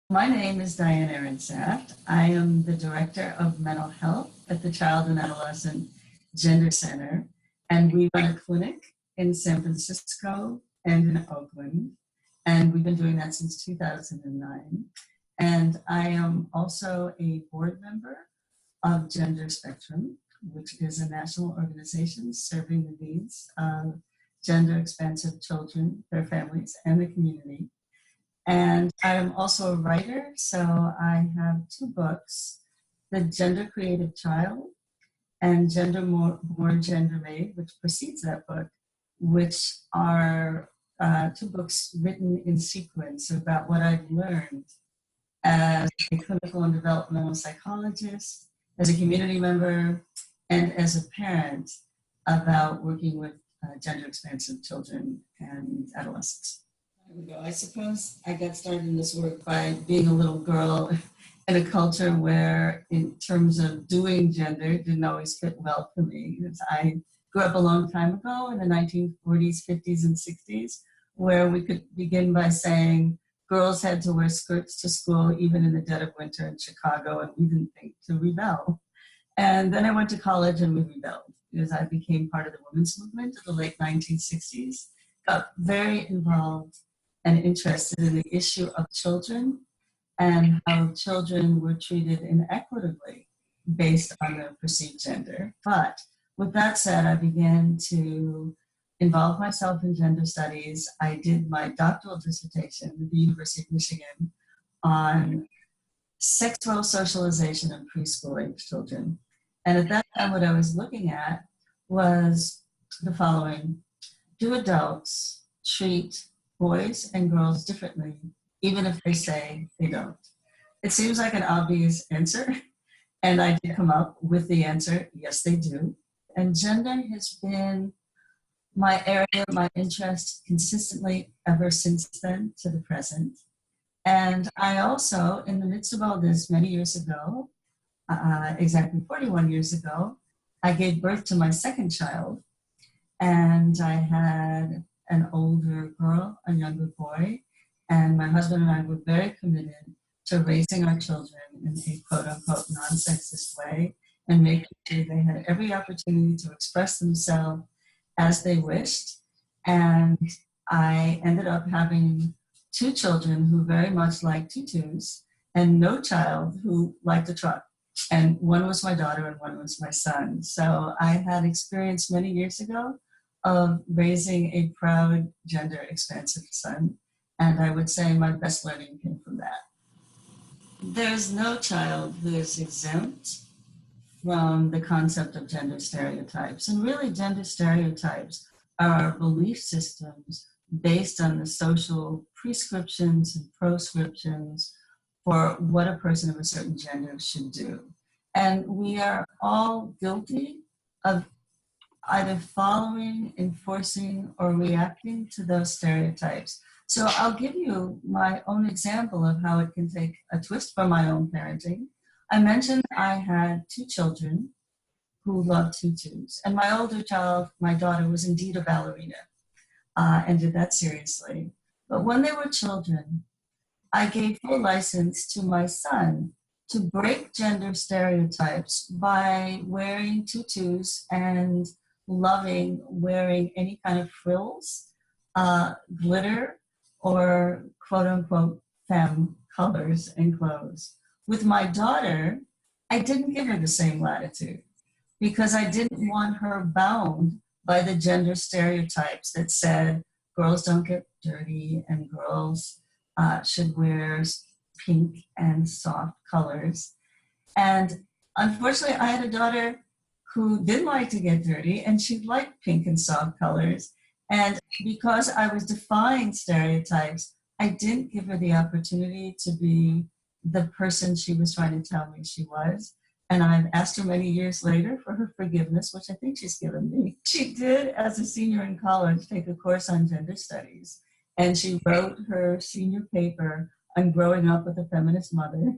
My name is Diane Ehrensaft. I am the Director of Mental Health at the Child and Adolescent Gender Center, and we run a clinic in San Francisco and in Oakland, and we've been doing that since 2009. And I am also a board member of Gender Spectrum, which is a national organization serving the needs of gender-expansive children, their families, and the community. And I'm also a writer, so I have two books, The Gender Creative Child and Gender Born, Gender Made, which precedes that book, which are two books written in sequence about what I've learned as a clinical and developmental psychologist, as a community member, and as a parent about working with gender-expansive children and adolescents. I suppose I got started in this work by being a little girl in a culture where, in terms of doing gender, it didn't always fit well for me. I grew up a long time ago in the 1940s, 50s, and 60s, where we could begin by saying girls had to wear skirts to school even in the dead of winter in Chicago, and we didn't think to rebel. And then I went to college and we rebelled because I became part of the women's movement of the late 1960s, got very involved and interested in the issue of children and how children were treated inequitably based on their perceived gender. But with that said, I began to involve myself in gender studies. I did my doctoral dissertation at the University of Michigan on sexual socialization of preschool-age children. And at that time, what I was looking at was the following: do adults treat boys and girls differently, even if they say they don't? It seems like an obvious answer, and I did come up with the answer, yes, they do. And gender has been my area, my interest consistently ever since then to the present. And I also, in the midst of all this, many years ago, exactly 41 years ago, I gave birth to my second child, and I had an older girl, a younger boy, and my husband and I were very committed to raising our children in a quote-unquote non-sexist way and making sure they had every opportunity to express themselves as they wished. And I ended up having two children who very much liked tutus and no child who liked a truck. And one was my daughter and one was my son. So I had experience many years ago of raising a proud, gender-expansive son. And I would say my best learning came from that. There's no child who is exempt from the concept of gender stereotypes. And really, gender stereotypes are our belief systems based on the social prescriptions and proscriptions for what a person of a certain gender should do. And we are all guilty of either following, enforcing, or reacting to those stereotypes. So I'll give you my own example of how it can take a twist from my own parenting. I mentioned I had two children who loved tutus, and my older child, my daughter, was indeed a ballerina and did that seriously. But when they were children, I gave full license to my son to break gender stereotypes by wearing tutus and loving wearing any kind of frills, glitter, or quote-unquote femme colors and clothes. With my daughter, I didn't give her the same latitude because I didn't want her bound by the gender stereotypes that said girls don't get dirty and girls should wear pink and soft colors. And unfortunately, I had a daughter who didn't like to get dirty, and she liked pink and soft colors. And because I was defying stereotypes, I didn't give her the opportunity to be the person she was trying to tell me she was. And I've asked her many years later for her forgiveness, which I think she's given me. She did, as a senior in college, take a course on gender studies. And she wrote her senior paper on growing up with a feminist mother.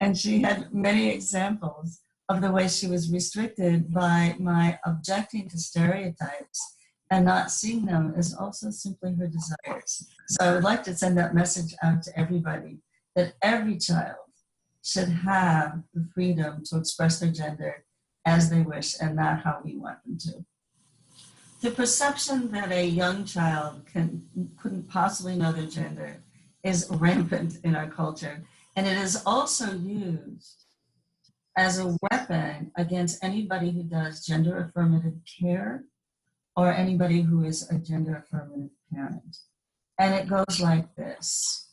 And she had many examples of the way she was restricted by my objecting to stereotypes and not seeing them as also simply her desires. So I would like to send that message out to everybody. that every child should have the freedom to express their gender as they wish and not how we want them to. The perception that a young child couldn't possibly know their gender is rampant in our culture, and it is also used as a weapon against anybody who does gender affirmative care or anybody who is a gender affirmative parent. And it goes like this.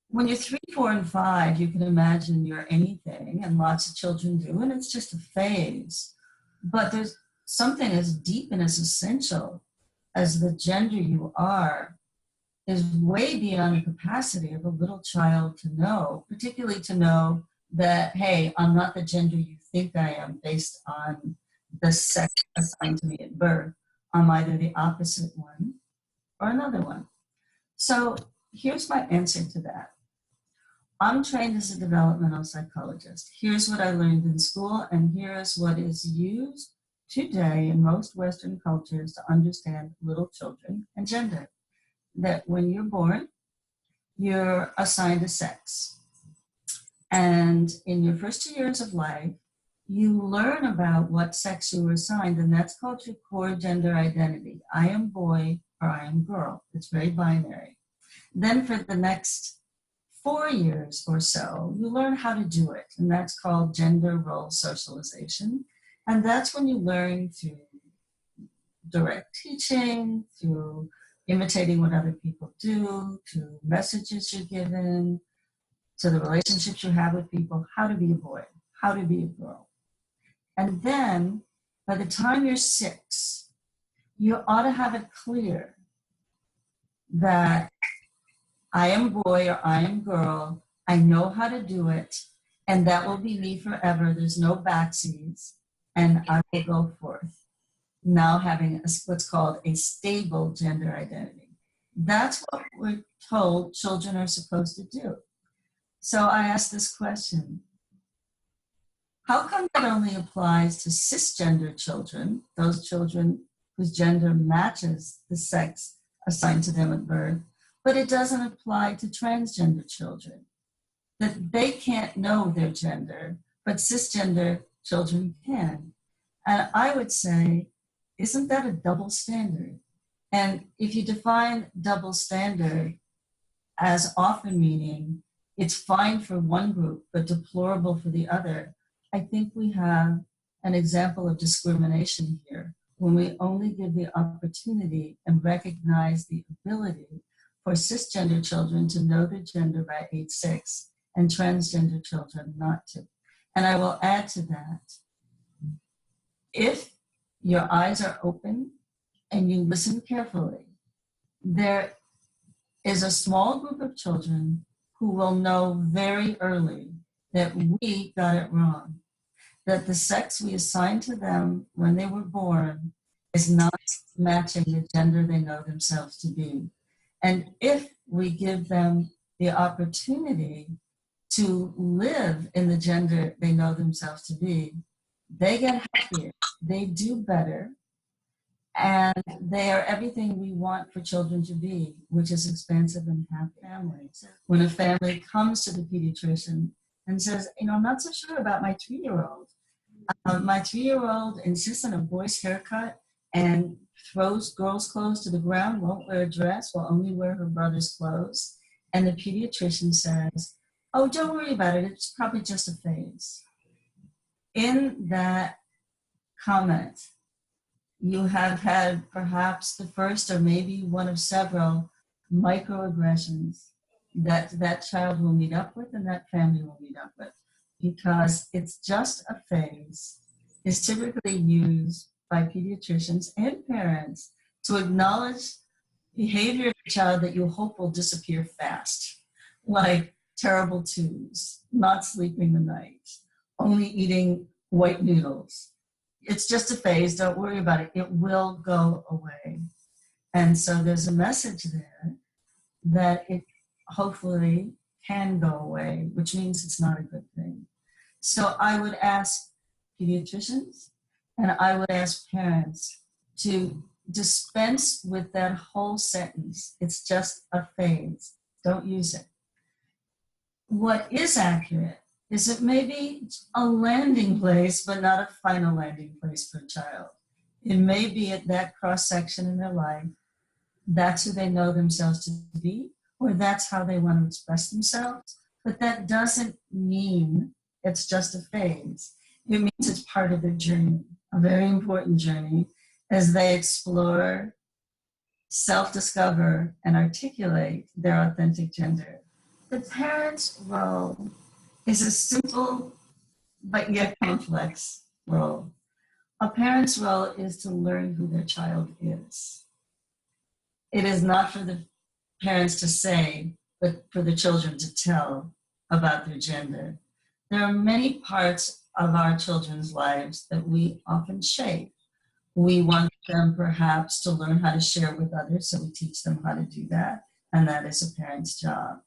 When you're 3, 4, and 5, you can imagine you're anything, and lots of children do, and it's just a phase. But there's something as deep and as essential as the gender you are is way beyond the capacity of a little child to know, particularly to know that, hey, I'm not the gender you think I am based on the sex assigned to me at birth. I'm either the opposite one or another one. So here's my answer to that. I'm trained as a developmental psychologist. Here's what I learned in school, and here's what is used today in most Western cultures to understand little children and gender. That when you're born, you're assigned a sex. And in your first 2 years of life, you learn about what sex you were assigned, and that's called your core gender identity. I am boy or I am girl. It's very binary. Then for the next 4 years or so, you learn how to do it, and that's called gender role socialization. And that's when you learn through direct teaching, through imitating what other people do, to messages you're given, to the relationships you have with people, how to be a boy, how to be a girl. And then by the time you're 6, you ought to have it clear that I am boy or I am girl, I know how to do it, and that will be me forever. There's no backsies, and I will go forth. Now having what's called a stable gender identity. That's what we're told children are supposed to do. So I ask this question. How come that only applies to cisgender children, those children whose gender matches the sex assigned to them at birth, but it doesn't apply to transgender children? That they can't know their gender, but cisgender children can. And I would say, isn't that a double standard? And if you define double standard as often meaning it's fine for one group but deplorable for the other, I think we have an example of discrimination here when we only give the opportunity and recognize the ability for cisgender children to know their gender by age 6 and transgender children not to. And I will add to that, if your eyes are open and you listen carefully, there is a small group of children who will know very early that we got it wrong, that the sex we assigned to them when they were born is not matching the gender they know themselves to be. And if we give them the opportunity to live in the gender they know themselves to be, they get happier, they do better, and they are everything we want for children to be, which is expansive and happy families. When a family comes to the pediatrician and says, I'm not so sure about my 3-year-old. My 3-year-old insists on a boy's haircut and throws girls' clothes to the ground, won't wear a dress, will only wear her brother's clothes. And the pediatrician says, oh, don't worry about it, it's probably just a phase. In that comment, you have had perhaps the first or maybe one of several microaggressions that that child will meet up with and that family will meet up with, because it's just a phase is typically used by pediatricians and parents to acknowledge behavior of a child that you hope will disappear fast, like terrible twos, not sleeping the night, only eating white noodles. It's just a phase, don't worry about it, it will go away. And so there's a message there that it hopefully can go away, which means it's not a good thing. So I would ask pediatricians and I would ask parents to dispense with that whole sentence. It's just a phase. Don't use it. What is accurate is it may be a landing place, but not a final landing place for a child. It may be at that cross section in their life. That's who they know themselves to be, or that's how they want to express themselves. But that doesn't mean it's just a phase. It means it's part of their journey, a very important journey, as they explore, self-discover, and articulate their authentic gender. The parent's role is a simple but yet complex role. A parent's role is to learn who their child is. It is not for the parents to say, but for the children to tell about their gender. There are many parts of our children's lives that we often shape. We want them perhaps to learn how to share with others, so we teach them how to do that, and that is a parent's job.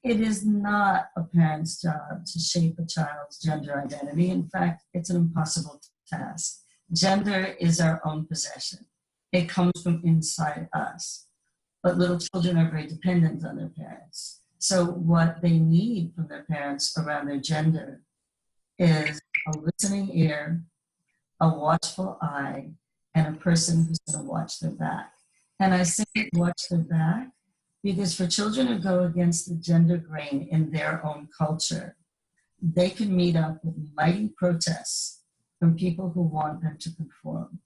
It is not a parent's job to shape a child's gender identity. In fact, it's an impossible task. Gender is our own possession. It comes from inside us. But little children are very dependent on their parents. So what they need from their parents around their gender is a listening ear, a watchful eye, and a person who's going to watch their back. And I say watch their back because for children who go against the gender grain in their own culture, they can meet up with mighty protests from people who want them to conform.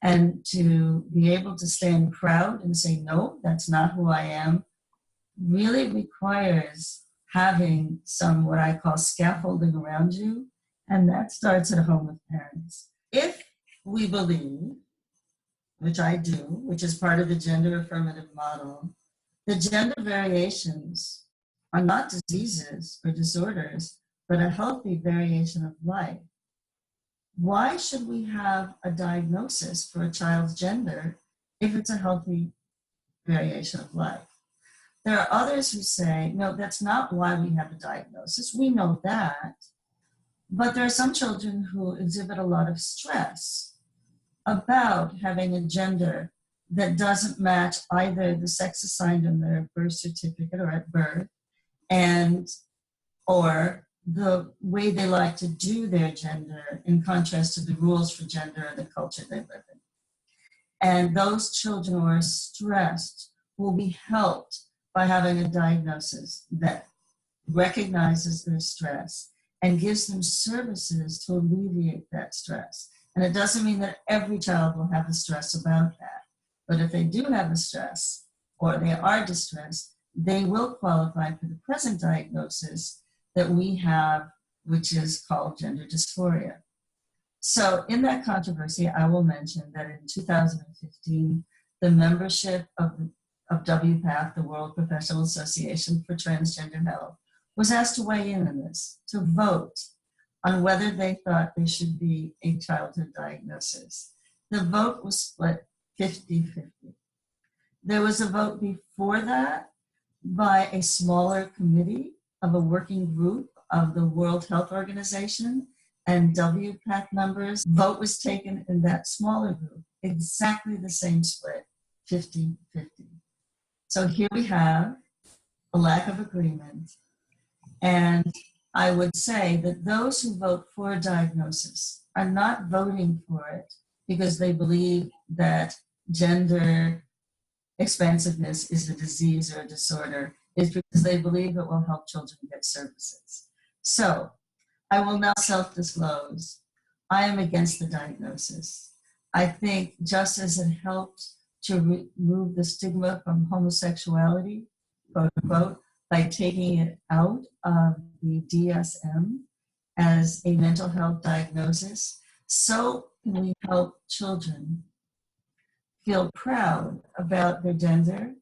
And to be able to stand proud and say, no, that's not who I am, really requires having some what I call scaffolding around you. And that starts at home with parents. If we believe, which I do, which is part of the gender affirmative model, the gender variations are not diseases or disorders, but a healthy variation of life. Why should we have a diagnosis for a child's gender if it's a healthy variation of life? There are others who say, no, that's not why we have a diagnosis. We know that. But there are some children who exhibit a lot of stress about having a gender that doesn't match either the sex assigned in their birth certificate or at birth, and or the way they like to do their gender in contrast to the rules for gender and the culture they live in. And those children who are stressed will be helped by having a diagnosis that recognizes their stress and gives them services to alleviate that stress. And it doesn't mean that every child will have a stress about that. But if they do have a stress or they are distressed, they will qualify for the present diagnosis that we have, which is called gender dysphoria. So in that controversy, I will mention that in 2015, the membership of WPATH, the World Professional Association for Transgender Health, was asked to weigh in on this, to vote on whether they thought there should be a childhood diagnosis. The vote was split 50-50. There was a vote before that by a smaller committee of a working group of the World Health Organization and WPATH members. Vote was taken in that smaller group, exactly the same split, 50-50. So here we have a lack of agreement. And I would say that those who vote for a diagnosis are not voting for it because they believe that gender expansiveness is a disease or a disorder. It's because they believe it will help children get services. So I will now self-disclose. I am against the diagnosis. I think just as it helped to remove the stigma from homosexuality, quote unquote, by taking it out of the DSM as a mental health diagnosis, so can we help children feel proud about their gender,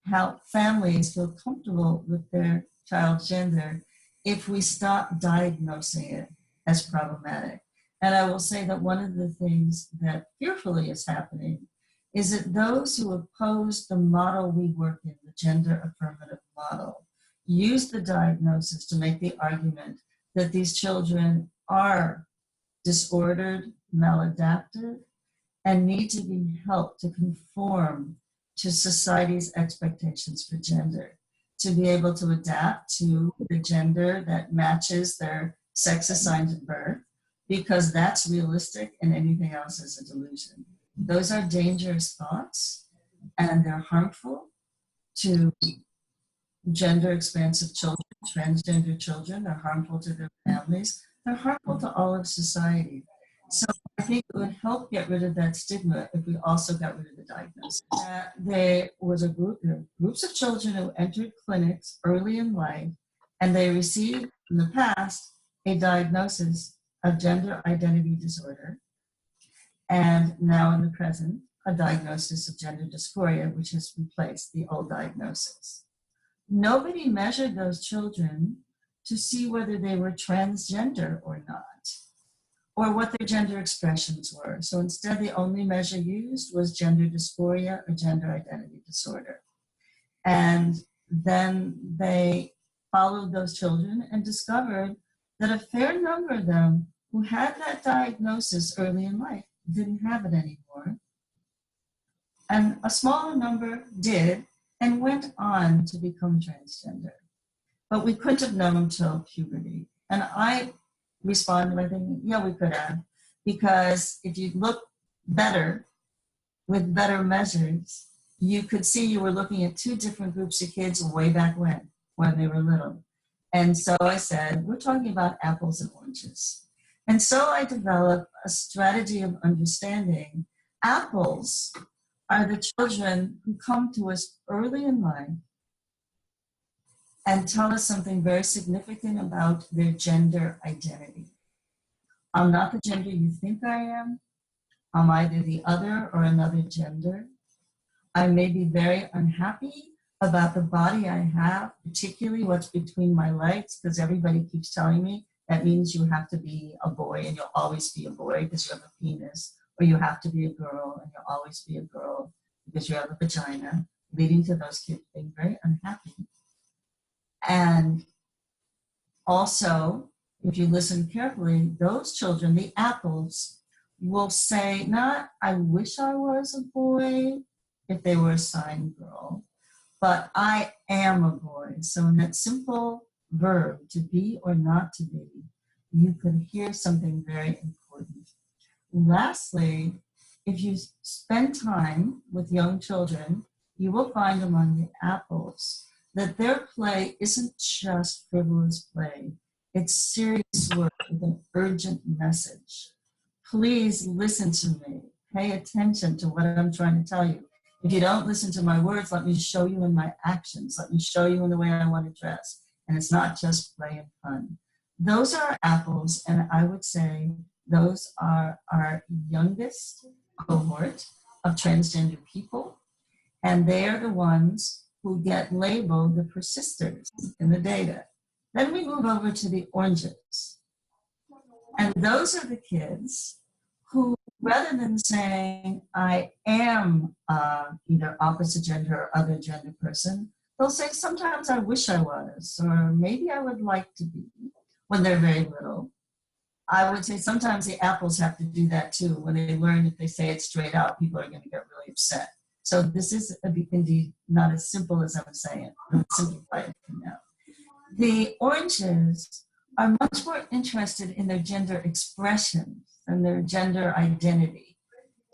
how families feel comfortable with their child's gender if we stop diagnosing it as problematic. And I will say that one of the things that fearfully is happening is that those who oppose the model we work in, the gender affirmative model, use the diagnosis to make the argument that these children are disordered, maladaptive, and need to be helped to conform to society's expectations for gender. to be able to adapt to the gender that matches their sex assigned at birth, because that's realistic and anything else is a delusion. Those are dangerous thoughts, and they're harmful to gender expansive children, transgender children. They're harmful to their families. They're harmful to all of society. So I think it would help get rid of that stigma if we also got rid of the diagnosis. There was groups of children who entered clinics early in life, and they received in the past a diagnosis of gender identity disorder, and now in the present, a diagnosis of gender dysphoria, which has replaced the old diagnosis. Nobody measured those children to see whether they were transgender or not, or what their gender expressions were. So instead, the only measure used was gender dysphoria or gender identity disorder. And then they followed those children and discovered that a fair number of them who had that diagnosis early in life didn't have it anymore. And a smaller number did and went on to become transgender. But we couldn't have known until puberty. And I responded by thinking, yeah, we could have. Because if you look better, with better measures, you could see you were looking at two different groups of kids way back when they were little. And so I said, we're talking about apples and oranges. And so I developed a strategy of understanding. Apples are the children who come to us early in life and tell us something very significant about their gender identity. I'm not the gender you think I am. I'm either the other or another gender. I may be very unhappy about the body I have, particularly what's between my legs, because everybody keeps telling me that means you have to be a boy and you'll always be a boy because you have a penis, or you have to be a girl and you'll always be a girl because you have a vagina, leading to those kids being very unhappy. And also, if you listen carefully, those children, the apples, will say not, I wish I was a boy if they were assigned girl, but I am a boy. So in that simple verb, to be or not to be, you could hear something very important. Lastly, if you spend time with young children, you will find among the apples that their play isn't just frivolous play. It's serious work with an urgent message. Please listen to me. Pay attention to what I'm trying to tell you. If you don't listen to my words, let me show you in my actions. Let me show you in the way I want to dress. And it's not just play and fun. Those are apples, and I would say those are our youngest cohort of transgender people. And they are the ones who get labeled the persisters in the data. Then we move over to the oranges. And those are the kids who, rather than saying, I am either opposite gender or other gender person, they'll say, sometimes I wish I was, or maybe I would like to be, when they're very little. I would say sometimes the apples have to do that too. When they learn, if they say it straight out, people are going to get really upset. So this is indeed not as simple as I'm saying. I'm simplifying it now. The oranges are much more interested in their gender expressions than their gender identity.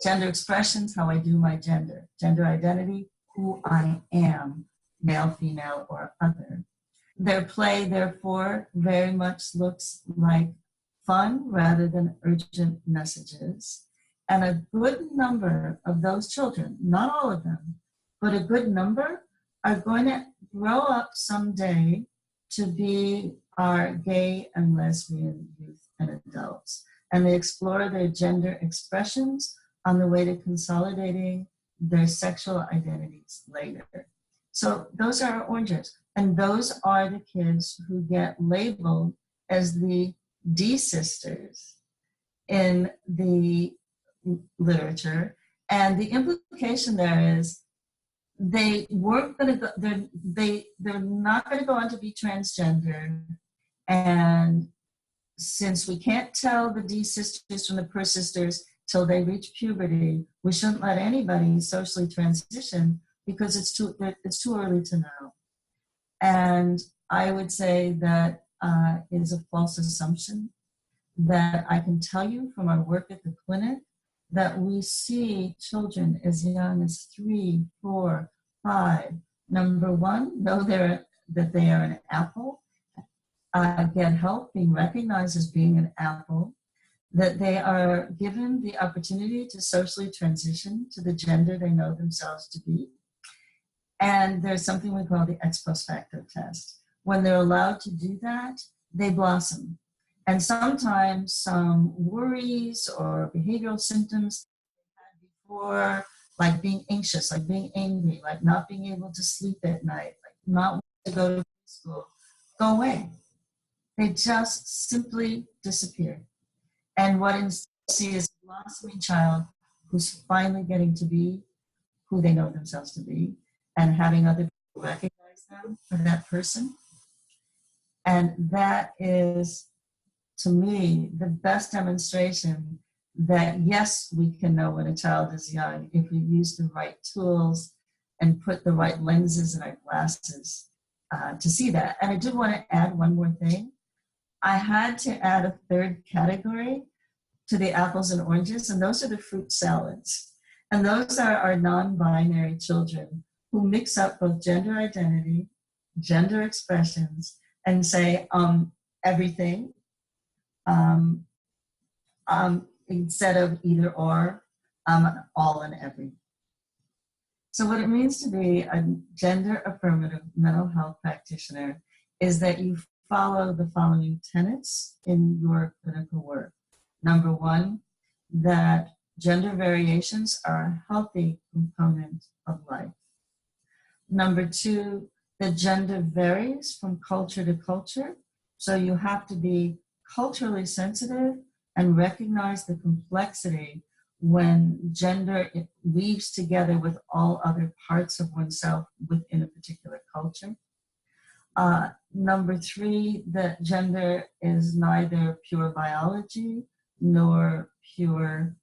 Gender expressions, how I do my gender. Gender identity, who I am, male, female, or other. Their play, therefore, very much looks like fun rather than urgent messages. And a good number of those children, not all of them, but a good number, are going to grow up someday to be our gay and lesbian youth and adults. And they explore their gender expressions on the way to consolidating their sexual identities later. So those are our oranges. And those are the kids who get labeled as the D sisters in the literature. And the implication there is they weren't going to go, they're not going to go on to be transgender. And since we can't tell the D sisters from the Per sisters till they reach puberty, we shouldn't let anybody socially transition because it's too early to know. And I would say that is a false assumption, that I can tell you from our work at the clinic that we see children as young as 3, 4, 5. Number one, know that they are an apple, get help being recognized as being an apple, that they are given the opportunity to socially transition to the gender they know themselves to be. And there's something we call the ex post facto test. When they're allowed to do that, they blossom. And sometimes some worries or behavioral symptoms they had before, like being anxious, like being angry, like not being able to sleep at night, like not wanting to go to school, go away. They just simply disappear. And what you see is a blossoming child who's finally getting to be who they know themselves to be, and having other people recognize them for that person. And that is, to me, the best demonstration that, yes, we can know when a child is young if we use the right tools and put the right lenses in our glasses to see that. And I do want to add one more thing. I had to add a third category to the apples and oranges, and those are the fruit salads. And those are our non-binary children who mix up both gender identity, gender expressions, and say everything instead of either or, all and every. So what it means to be a gender affirmative mental health practitioner is that you follow the following tenets in your clinical work. Number one, that gender variations are a healthy component of life. Number two, that gender varies from culture to culture, so you have to be culturally sensitive and recognize the complexity when gender weaves together with all other parts of oneself within a particular culture. Number three, that gender is neither pure biology nor pure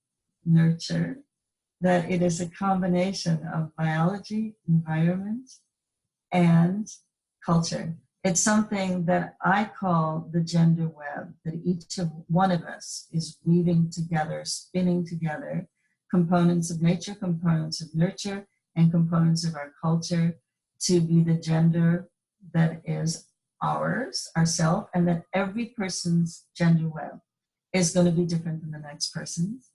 nurture, that it is a combination of biology, environment, and culture. It's something that I call the gender web, that each of one of us is weaving together, spinning together components of nature, components of nurture, and components of our culture to be the gender that is ours, ourself, and that every person's gender web is going to be different than the next person's.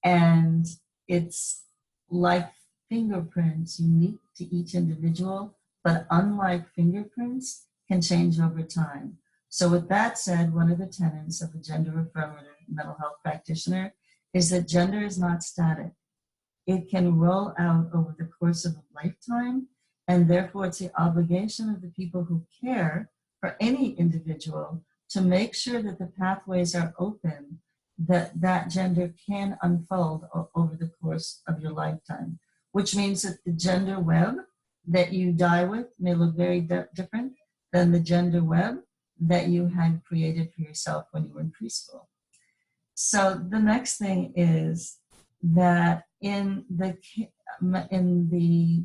And it's like fingerprints, unique to each individual, but unlike fingerprints, can change over time. So with that said, one of the tenets of a gender affirmative mental health practitioner is that gender is not static. It can roll out over the course of a lifetime, and therefore it's the obligation of the people who care for any individual to make sure that the pathways are open, that that gender can unfold over the course of your lifetime, which means that the gender web that you die with may look very different than the gender web that you had created for yourself when you were in preschool. So the next thing is that in the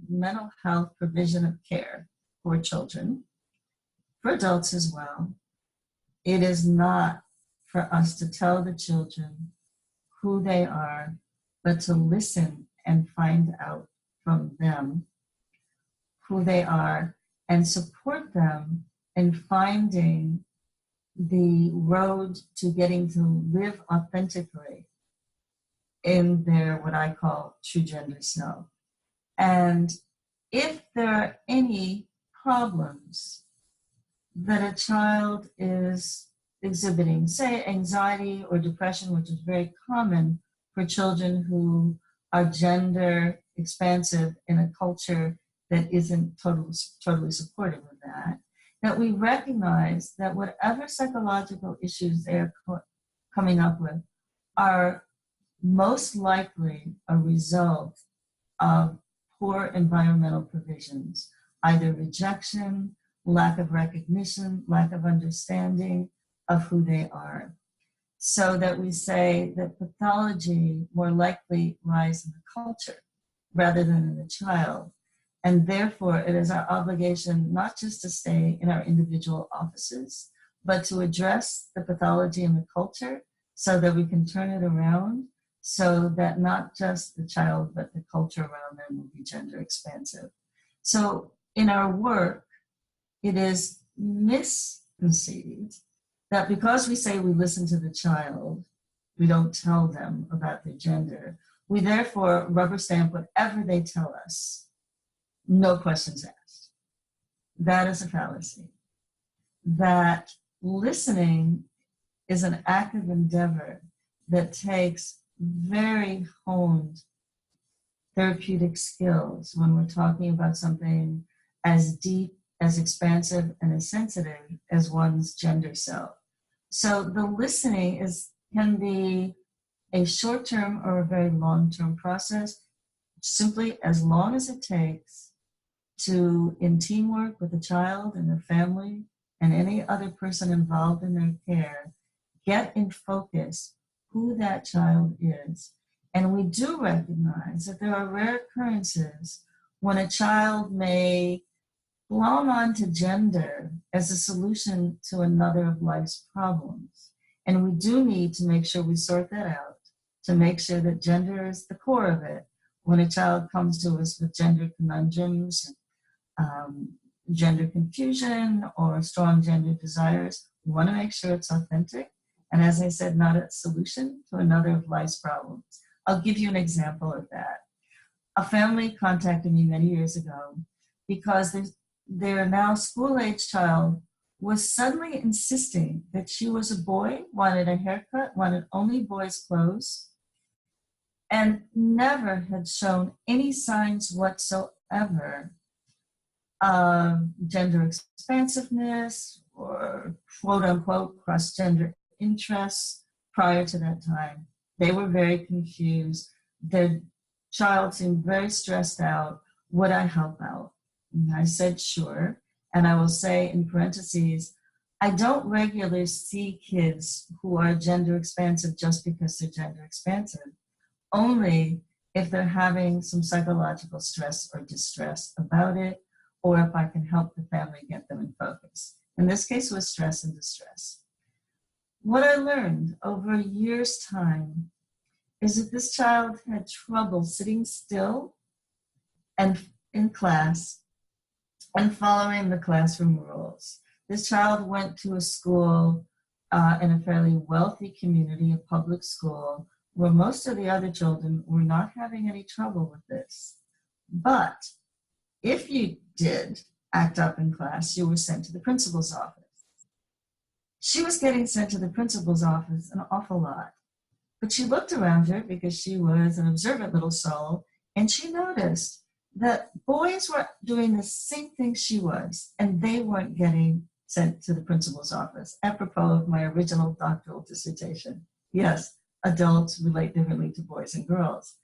mental health provision of care for children, for adults as well, it is not for us to tell the children who they are, but to listen and find out from them who they are and support them in finding the road to getting to live authentically in their, what I call, true gender self. And if there are any problems that a child is exhibiting, say anxiety or depression, which is very common for children who are gender expansive in a culture that isn't totally supportive of that, that we recognize that whatever psychological issues they're coming up with are most likely a result of poor environmental provisions, either rejection, lack of recognition, lack of understanding of who they are. So that we say that pathology more likely lies in the culture rather than in the child. And therefore, it is our obligation not just to stay in our individual offices, but to address the pathology in the culture so that we can turn it around so that not just the child, but the culture around them will be gender expansive. So in our work, it is misconceived that because we say we listen to the child, we don't tell them about their gender. We therefore rubber stamp whatever they tell us, no questions asked. That is a fallacy. That listening is an active endeavor that takes very honed therapeutic skills when we're talking about something as deep, as expansive, and as sensitive as one's gender self. So the listening can be a short-term or a very long-term process, simply as long as it takes to, in teamwork with the child and their family and any other person involved in their care, get in focus who that child is. And we do recognize that there are rare occurrences when a child may glom onto gender as a solution to another of life's problems. And we do need to make sure we sort that out, to make sure that gender is the core of it. When a child comes to us with gender conundrums, gender confusion, or strong gender desires, we want to make sure it's authentic. And as I said, not a solution to another of life's problems. I'll give you an example of that. A family contacted me many years ago because their now school-age child was suddenly insisting that she was a boy, wanted a haircut, wanted only boys' clothes, and never had shown any signs whatsoever of gender expansiveness or quote-unquote cross-gender interests prior to that time. They were very confused. Their child seemed very stressed out. Would I help out? And I said, sure. And I will say in parentheses, I don't regularly see kids who are gender expansive just because they're gender expansive, only if they're having some psychological stress or distress about it, or if I can help the family get them in focus. In this case, it was stress and distress. What I learned over a year's time is that this child had trouble sitting still and in class and following the classroom rules. This child went to a school in a fairly wealthy community, a public school, where most of the other children were not having any trouble with this. But if you did act up in class, you were sent to the principal's office. She was getting sent to the principal's office an awful lot. But she looked around her because she was an observant little soul, and she noticed that boys were doing the same thing she was, and they weren't getting sent to the principal's office, apropos of my original doctoral dissertation. Yes, adults relate differently to boys and girls.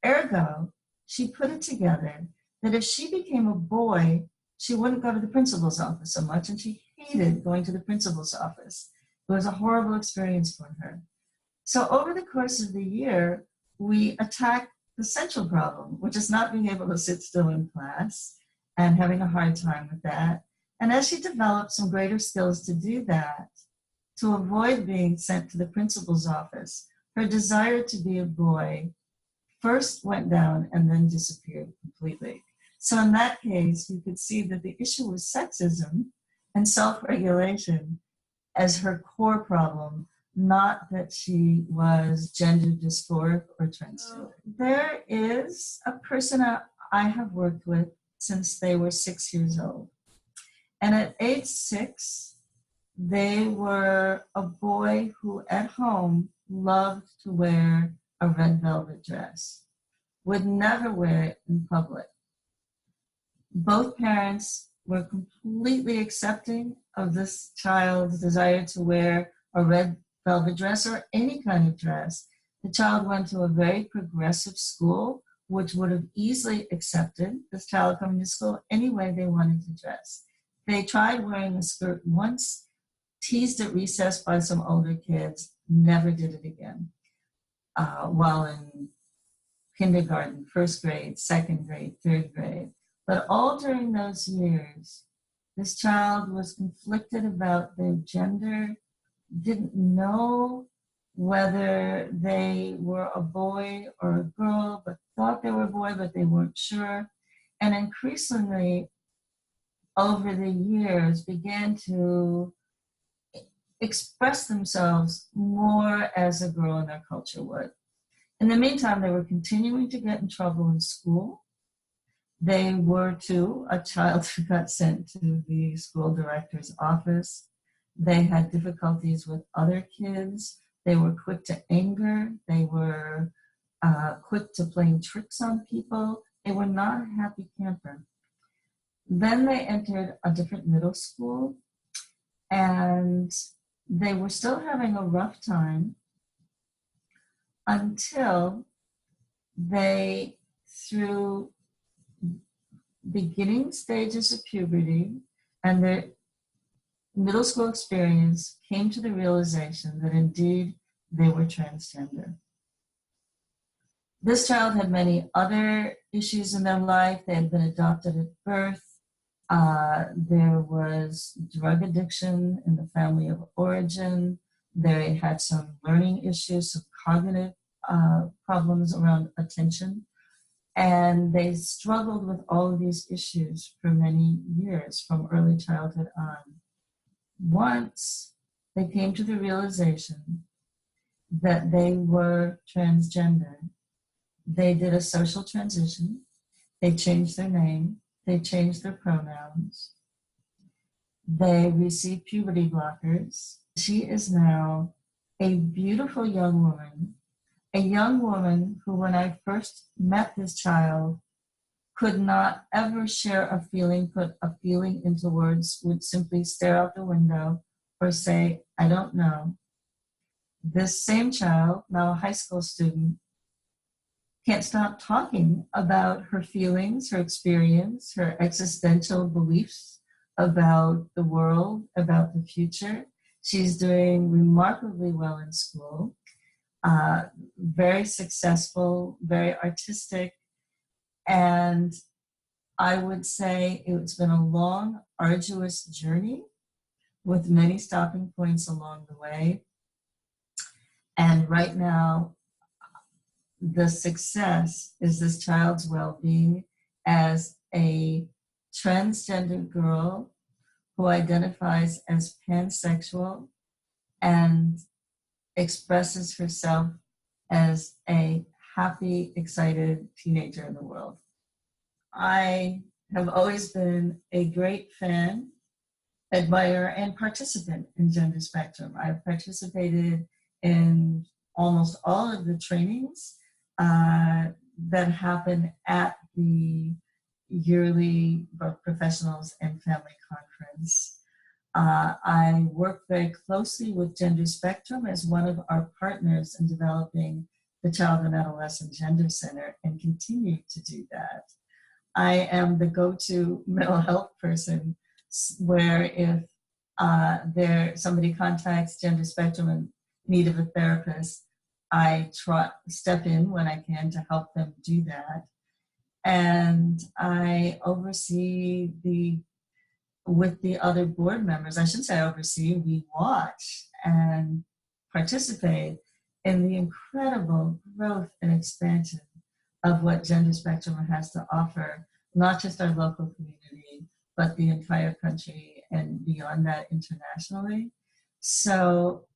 Ergo, she put it together that if she became a boy, she wouldn't go to the principal's office so much, and she hated going to the principal's office. It was a horrible experience for her. So over the course of the year, we attacked the central problem, which is not being able to sit still in class and having a hard time with that. And as she developed some greater skills to do that, to avoid being sent to the principal's office, her desire to be a boy first went down and then disappeared completely. So in that case, you could see that the issue was sexism and self-regulation as her core problem, not that she was gender dysphoric or transgender. There is a person I have worked with since they were 6 years old. And at age 6, they were a boy who at home loved to wear a red velvet dress, would never wear it in public. Both parents were completely accepting of this child's desire to wear a red velvet dress or any kind of dress. The child went to a very progressive school, which would have easily accepted this child coming to school any way they wanted to dress. They tried wearing a skirt once, teased at recess by some older kids, never did it again. While in kindergarten, first grade, second grade, third grade, But all during those years, this child was conflicted about their gender, didn't know whether they were a boy or a girl, but thought they were a boy, but they weren't sure. And increasingly, over the years, began to express themselves more as a girl in their culture would. In the meantime, they were continuing to get in trouble in school. They were, too, a child who got sent to the school director's office. They had difficulties with other kids. They were quick to anger. They were quick to playing tricks on people. They were not a happy camper. Then they entered a different middle school, and they were still having a rough time until they, through beginning stages of puberty and their middle school experience, came to the realization that indeed they were transgender. This child had many other issues in their life. They had been adopted at birth. There was drug addiction in the family of origin. They had some learning issues, some cognitive problems around attention. And they struggled with all of these issues for many years, from early childhood on. Once they came to the realization that they were transgender, they did a social transition. They changed their name. They changed their pronouns. They received puberty blockers. She is now a beautiful young woman who, when I first met this child, could not ever share a feeling, put a feeling into words, would simply stare out the window or say, I don't know. This same child, now a high school student, can't stop talking about her feelings, her experience, her existential beliefs about the world, about the future. She's doing remarkably well in school, very successful, very artistic. And I would say it's been a long, arduous journey with many stopping points along the way. And right now, the success is this child's well-being as a transgender girl who identifies as pansexual and expresses herself as a happy, excited teenager in the world. I have always been a great fan, admirer, and participant in Gender Spectrum. I've participated in almost all of the trainings that happen at the yearly Professionals and Family Conference. I work very closely with Gender Spectrum as one of our partners in developing the Child and Adolescent Gender Center, and continue to do that. I am the go-to mental health person, where if somebody contacts Gender Spectrum in need of a therapist, I step in when I can to help them do that. And I oversee with the other board members, I shouldn't say oversee, we watch and participate in the incredible growth and expansion of what Gender Spectrum has to offer, not just our local community, but the entire country and beyond that internationally. So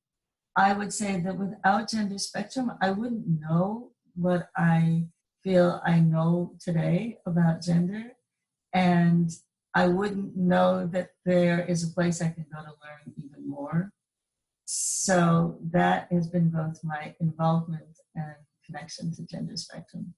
I would say that without Gender Spectrum, I wouldn't know what I feel I know today about gender. And I wouldn't know that there is a place I can go to learn even more. So that has been both my involvement and connection to Gender Spectrum.